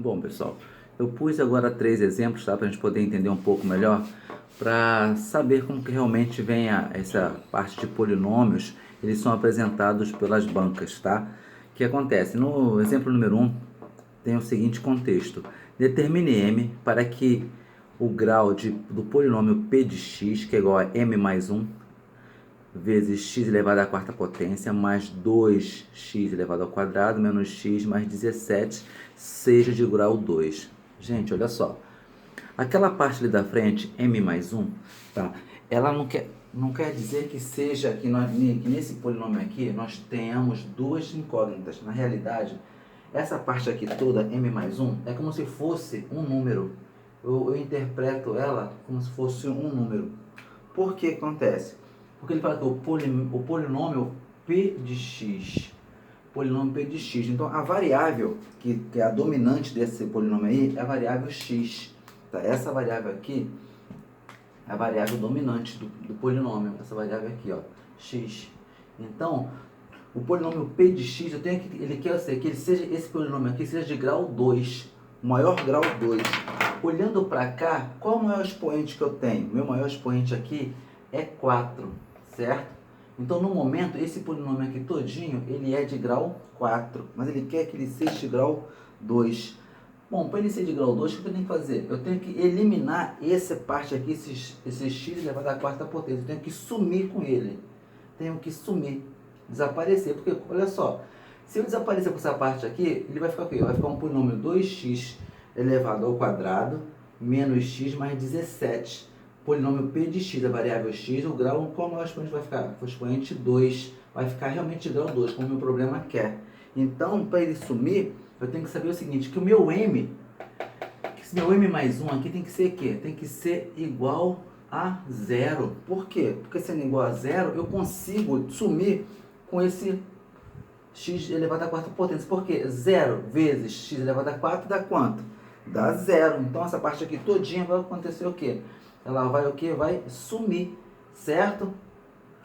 Bom, pessoal, eu pus agora 3 exemplos, tá, para a gente poder entender um pouco melhor, para saber como que realmente vem essa parte de polinômios, eles são apresentados pelas bancas, tá? O que acontece? No exemplo número 1, tem o seguinte contexto. Determine m para que o grau do polinômio p de x, que é igual a m mais 1, vezes x elevado à quarta potência, mais 2x elevado ao quadrado, menos x mais 17, seja de grau 2. Gente, olha só. Aquela parte ali da frente, m mais 1, tá? Ela não quer dizer que seja que nesse polinômio aqui nós tenhamos duas incógnitas. Na realidade, essa parte aqui toda, m mais 1, é como se fosse um número. Eu interpreto ela como se fosse um número. Por que acontece? Porque ele fala que o polinômio p de x, polinômio p de x. Então, a variável que é a dominante desse polinômio aí é a variável x. Tá? Essa variável aqui é a variável dominante do polinômio. Essa variável aqui, ó, x. Então, o polinômio p de x, ele quer que ele seja, esse polinômio aqui seja de grau 2, o maior grau 2. Olhando para cá, qual é o maior expoente que eu tenho? Meu maior expoente aqui é 4, certo? Então, no momento, esse polinômio aqui todinho, ele é de grau 4, mas ele quer que ele seja de grau 2. Bom, para ele ser de grau 2, o que eu tenho que fazer? Eu tenho que eliminar essa parte aqui, esse x elevado à quarta potência. Eu tenho que sumir com ele. Tenho que sumir, desaparecer. Porque, olha só, se eu desaparecer com essa parte aqui, ele vai ficar o quê? Vai ficar um polinômio 2x elevado ao quadrado menos x mais 17. Polinômio p de x, a variável x, o grau, qual maior expoente vai ficar? O expoente 2. Vai ficar realmente grau 2, como o meu problema quer. Então, para ele sumir, eu tenho que saber o seguinte, que o meu m, esse meu m mais 1 aqui tem que ser o quê? Tem que ser igual a 0. Por quê? Porque sendo igual a 0, eu consigo sumir com esse x elevado à quarta potência. Por quê? 0 vezes x elevado a 4 dá quanto? Dá 0. Então, essa parte aqui todinha vai acontecer o quê? Ela vai o quê? Vai sumir, certo?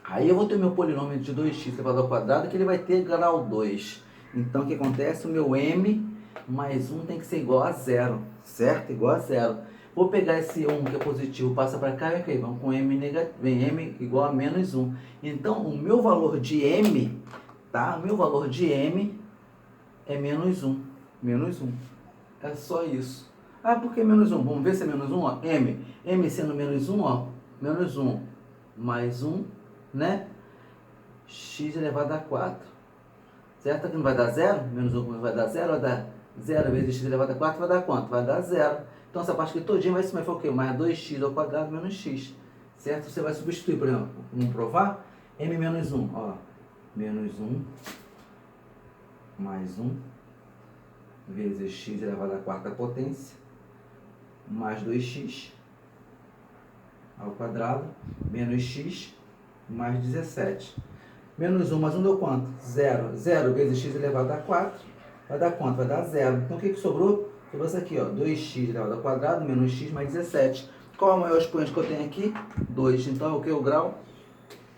Aí eu vou ter o meu polinômio de 2x elevado ao quadrado, que ele vai ter grau 2. Então, o que acontece? O meu m mais 1 tem que ser igual a 0, certo? Igual a 0. Vou pegar esse 1 que é positivo, passa para cá e ok, vamos com m negativo, vem m igual a menos 1. Então, o meu valor de m, tá? O meu valor de m é menos 1. Menos 1. É só isso. Ah, por que menos 1? Vamos ver se é menos 1, ó. M sendo menos 1, ó. Menos 1 mais 1, né? X elevado a 4. Certo? Aqui não vai dar 0? Menos 1 vai dar 0? Vai dar 0 vezes x elevado a 4 vai dar quanto? Vai dar 0. Então, essa parte aqui todinha vai ser o quê? Mais 2x ao quadrado menos x. Certo? Você vai substituir, por exemplo, vamos provar? M menos 1, ó. Menos 1 mais 1 vezes x elevado à quarta potência mais 2x ao quadrado menos x mais 17. Menos 1 mais 1 deu quanto? 0. 0 vezes x elevado a 4 vai dar quanto? Vai dar 0. Então, o que sobrou? Sobrou isso aqui, ó. 2x elevado ao quadrado menos x mais 17. Qual é o maior expoente que eu tenho aqui? 2. Então, o que é o grau?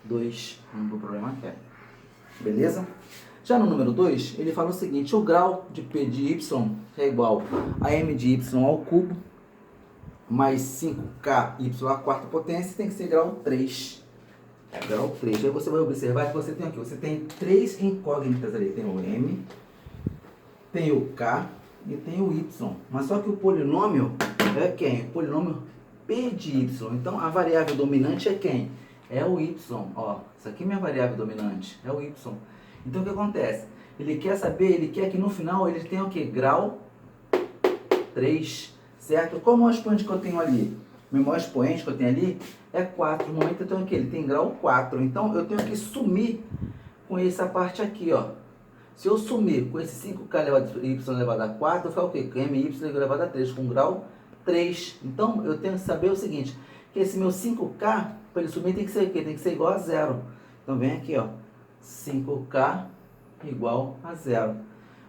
2. Vamos para o problema que é. Beleza? Já no número 2, ele fala o seguinte, o grau de P de y é igual a m de y ao cubo mais 5ky à quarta potência, tem que ser grau 3. Grau 3. Aí você vai observar que você tem aqui, você tem 3 incógnitas ali. Tem o m, tem o k e tem o y. Mas só que o polinômio é quem? O polinômio P de y. Então, a variável dominante é quem? É o y. Ó, isso aqui é minha variável dominante, é o y. Então, o que acontece? Ele quer saber, ele quer que no final ele tenha o quê? Grau 3, certo? Qual é o maior expoente que eu tenho ali? O meu maior expoente que eu tenho ali é 4. No momento eu tenho aqui, ele tem grau 4. Então, eu tenho que sumir com essa parte aqui, ó. Se eu sumir com esse 5k elevado a y elevado a 4, vai ficar o quê? Com my elevado a 3, com grau 3. Então, eu tenho que saber o seguinte, que esse meu 5k, para ele sumir, tem que ser o quê? Tem que ser igual a 0. Então, vem aqui, ó. 5k igual a 0.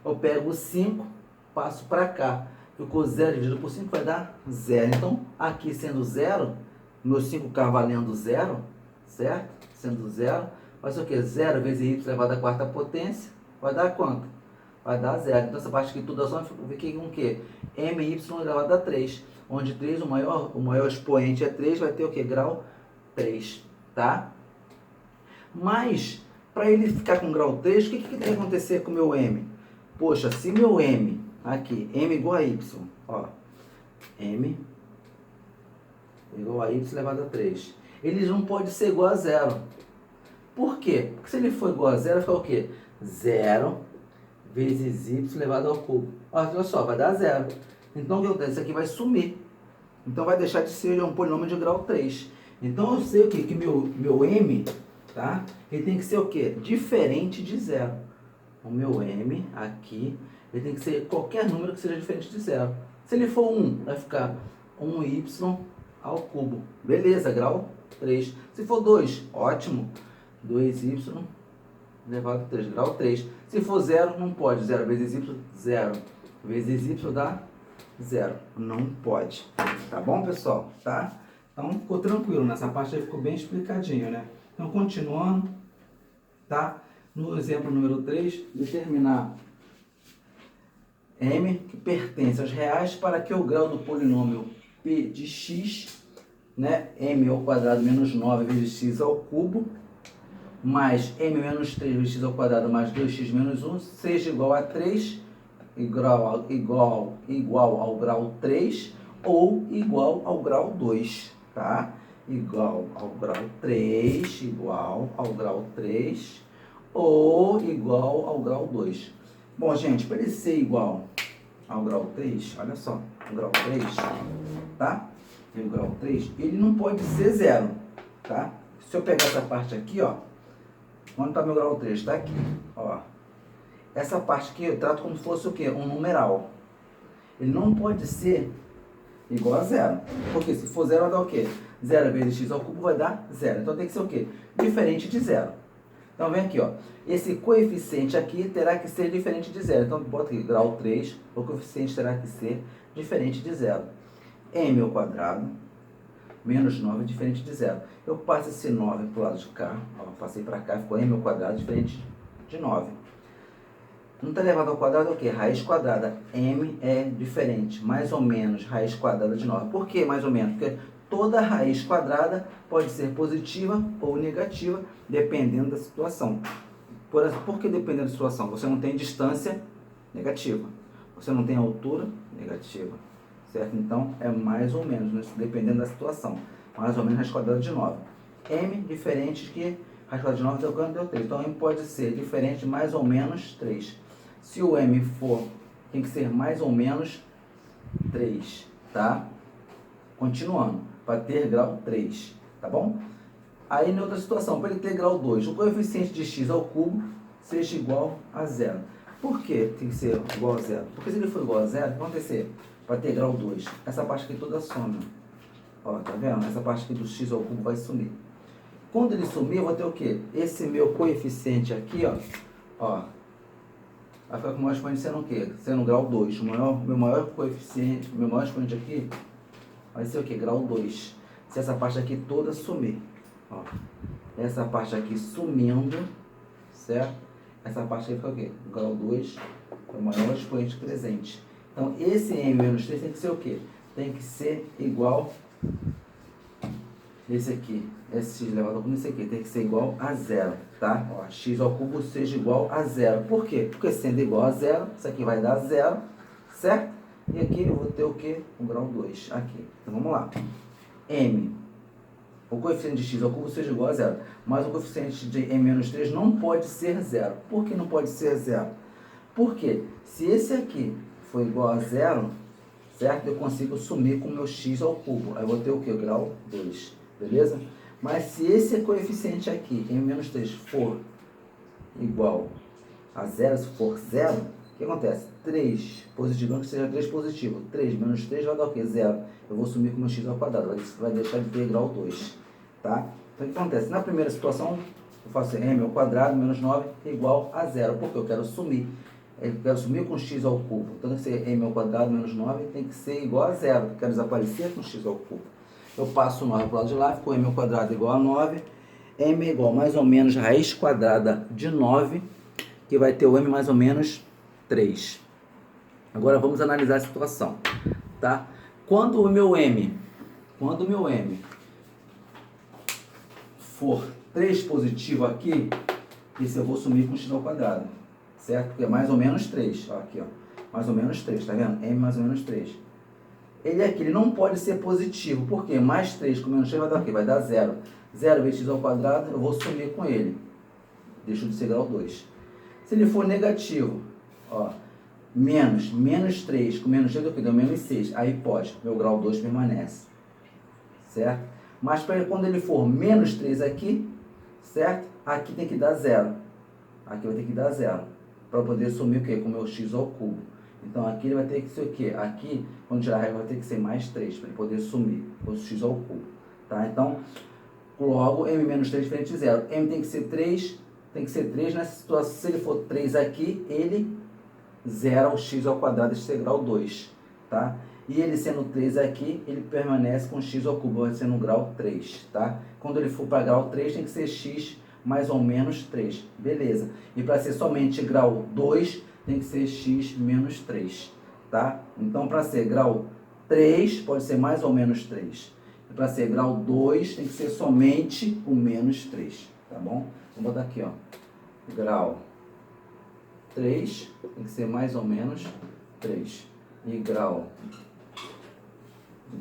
Eu pego o 5, passo para cá. Ficou 0 dividido por 5, vai dar 0. Então, aqui sendo 0, meu 5k valendo 0, certo? Sendo 0, vai ser o quê? 0 vezes y elevado à quarta potência, vai dar quanto? vai dar zero. Então essa parte aqui toda só fica com o quê? My elevado a 3, onde 3, o maior expoente é 3, vai ter o quê? Grau 3, tá? Mas, para ele ficar com grau 3, o que tem que acontecer com o meu M? Poxa, se meu M, aqui, M igual a Y, ó, M igual a Y elevado a 3, ele não pode ser igual a zero. Por quê? Porque se ele for igual a zero, fica o quê? 0 vezes Y elevado ao cubo. Olha só, vai dar zero. Então o que acontece? Isso aqui vai sumir. Então vai deixar de ser um polinômio de grau 3. Então eu sei o quê? Que meu M, tá? Ele tem que ser o quê? Diferente de zero. O meu M aqui, ele tem que ser qualquer número que seja diferente de zero. Se ele for 1, vai ficar 1y ao cubo. Beleza, grau 3. Se for 2, ótimo. 2y elevado a 3, grau 3. Se for 0, não pode. 0 vezes y, 0. Vezes y dá 0. Não pode. Tá bom, pessoal? Tá? Então, ficou tranquilo. Nessa parte aí ficou bem explicadinho, né? Então, continuando, tá? No exemplo número 3, determinar m que pertence aos reais para que o grau do polinômio p de x, né? M ao quadrado menos 9 vezes x ao cubo, mais m menos 3 vezes x ao quadrado mais 2x menos 1 seja igual a 3, igual ao grau 3 ou igual ao grau 2, tá? Igual ao grau 3, igual ao grau 3 ou igual ao grau 2. Bom, gente, para ele ser igual ao grau 3, olha só, o grau 3, tá? E o grau 3, ele não pode ser zero, tá? Se eu pegar essa parte aqui, ó, onde está meu grau 3? Está aqui, ó. Essa parte aqui eu trato como se fosse o quê? Um numeral. Ele não pode ser igual a zero. Porque se for zero vai dar o quê? 0 vezes x ao cubo vai dar zero. Então tem que ser o quê? Diferente de zero. Então vem aqui, ó. Esse coeficiente aqui terá que ser diferente de zero. Então bota aqui, grau 3, o coeficiente terá que ser diferente de zero. M ao quadrado menos 9 diferente de zero. Eu passo esse 9 para o lado de cá, ó, passei para cá, ficou m ao quadrado diferente de 9. Não está elevado ao quadrado é o quê? Raiz quadrada. M é diferente, mais ou menos raiz quadrada de 9. Por que mais ou menos? Porque toda raiz quadrada pode ser positiva ou negativa, dependendo da situação. Por que dependendo da situação? Você não tem distância negativa, você não tem altura negativa, certo? Então, é mais ou menos, né? Dependendo da situação. Mais ou menos raiz quadrada de 9. M diferente que raiz quadrada de 9 deu quanto? Deu 3. Então, M pode ser diferente de mais ou menos 3. Se o M for, tem que ser mais ou menos 3, tá? Continuando, para ter grau 3, tá bom? Aí, na outra situação, para ele ter grau 2, o coeficiente de x ao cubo seja igual a 0. Por que tem que ser igual a 0? Porque se ele for igual a 0, o que vai acontecer? Para ter grau 2, essa parte aqui toda some. Ó, tá vendo? Essa parte aqui do x ao cubo vai sumir. Quando ele sumir, eu vou ter o quê? Esse meu coeficiente aqui, ó, vai ficar com o maior expoente sendo o quê? Sendo grau 2. Meu maior coeficiente, meu maior expoente aqui vai ser o quê? Grau 2. Se essa parte aqui toda sumir. Ó, essa parte aqui sumindo, certo? Essa parte aqui fica o quê? Grau 2 é o maior expoente presente. Então, esse m menos 3 tem que ser o quê? Tem que ser igual esse aqui. Esse x elevado ao cubo, esse aqui. Tem que ser igual a 0, tá? Ó, x ao cubo seja igual a 0. Por quê? Porque sendo igual a 0, isso aqui vai dar 0, certo? E aqui eu vou ter o quê? O grau 2 aqui. Então, vamos lá. M. O coeficiente de x ao cubo seja igual a 0. Mas o coeficiente de m menos 3 não pode ser 0. Por que não pode ser 0? Porque se esse aqui for igual a 0, certo? Eu consigo sumir com o meu x ao cubo. Aí eu vou ter o quê? O grau 2. Beleza? Mas se esse coeficiente aqui, m menos 3, for igual a 0, se for 0, o que acontece? 3 positivo, que seja 3 positivo. 3 menos 3 vai dar o quê? 0. Eu vou sumir com o meu x ao quadrado. Vai deixar de ter grau 2. Tá? Então o que acontece? Na primeira situação, eu faço m ao quadrado menos 9 igual a 0. Porque eu quero sumir. Eu quero sumir com x ao cubo. Então tem que ser m ao quadrado menos 9 tem que ser igual a 0. Eu quero desaparecer com x ao cubo. Eu passo o 9 para o lado de lá, ficou m ao quadrado igual a 9. M é igual mais ou menos raiz quadrada de 9, que vai ter o m mais ou menos 3. Agora vamos analisar a situação, tá? Quando o meu M for 3 positivo aqui, esse eu vou sumir com x ao quadrado, certo? Porque é mais ou menos 3, ó, aqui, ó, mais ou menos 3, tá vendo? M mais ou menos 3. Ele aqui, ele não pode ser positivo, porque mais 3 com menos 3 vai dar o quê? Vai dar 0. 0 vezes x ao quadrado, eu vou sumir com ele. Deixa de ser grau 2. Se ele for negativo, ó, menos 3 com menos 3, deu menos 6. Aí pode, meu grau 2 permanece. Certo? Mas quando ele for menos 3 aqui, certo? Aqui tem que dar 0. Aqui vai ter que dar 0. Para poder sumir o quê? Com o meu x ao cubo. Então aqui ele vai ter que ser o quê? Aqui, quando tirar a régua, vai ter que ser mais 3, para ele poder sumir o x ao cubo. Tá? Então, logo, m menos 3 diferente de 0. M tem que ser 3, nessa situação. Se ele for 3 aqui, ele zera o x ao quadrado, deixa de ser grau 2. Tá? E ele sendo 3 aqui, ele permanece com x ao cubo, vai ser no grau 3. Tá? Quando ele for para grau 3, tem que ser x mais ou menos 3. Beleza. E para ser somente grau 2, tem que ser x menos 3. Tá? Então, para ser grau 3, pode ser mais ou menos 3. E para ser grau 2, tem que ser somente o menos 3. Tá bom? Vou botar aqui, ó. Grau 3 tem que ser mais ou menos 3. E grau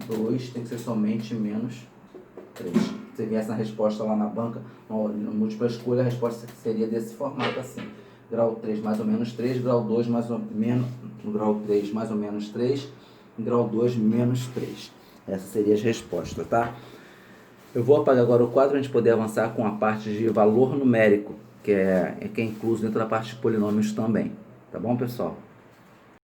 2 tem que ser somente menos 3. Se você viesse na resposta lá na banca, no múltipla escolha, a resposta seria desse formato assim. Grau 3 mais ou menos 3, grau 2 mais ou menos, grau 3 mais ou menos 3, grau 2 menos 3. Essas seriam as respostas, tá? Eu vou apagar agora o quadro para a gente poder avançar com a parte de valor numérico, que é incluso dentro da parte de polinômios também. Tá bom, pessoal?